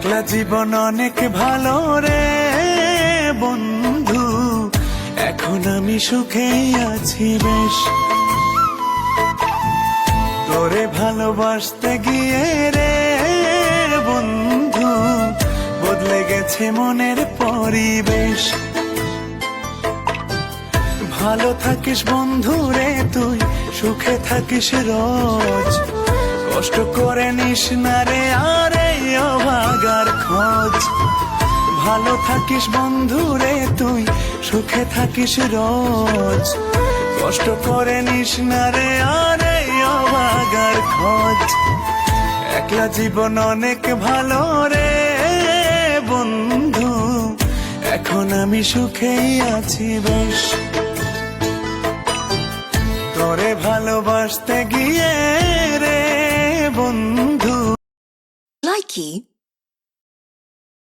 একলা জীবন অনেক ভালো রে বন্ধু, এখন আমি সুখেই আছি বেশ। তোরে ভালোবাসতে গিয়ে রে বন্ধু, বদলে গেছে মনের পরিবেশ। ভালো থাকিস বন্ধু রে তুই, সুখে থাকিস রোজ, কষ্ট করে নিস না রে আর এই অভাগার খোঁজ। ভালো থাকিস বন্ধু রে তুই, সুখে থাকিস রোজ, কষ্ট করে নিস না রে আর এই অভাগার খোঁজ। একলা জীবন অনেক ভালো রে বন্ধু, এখন আমি সুখেই আছি বেশ। তোরে ভালোবাসতে গিয়ে রে বন্ধু। Likey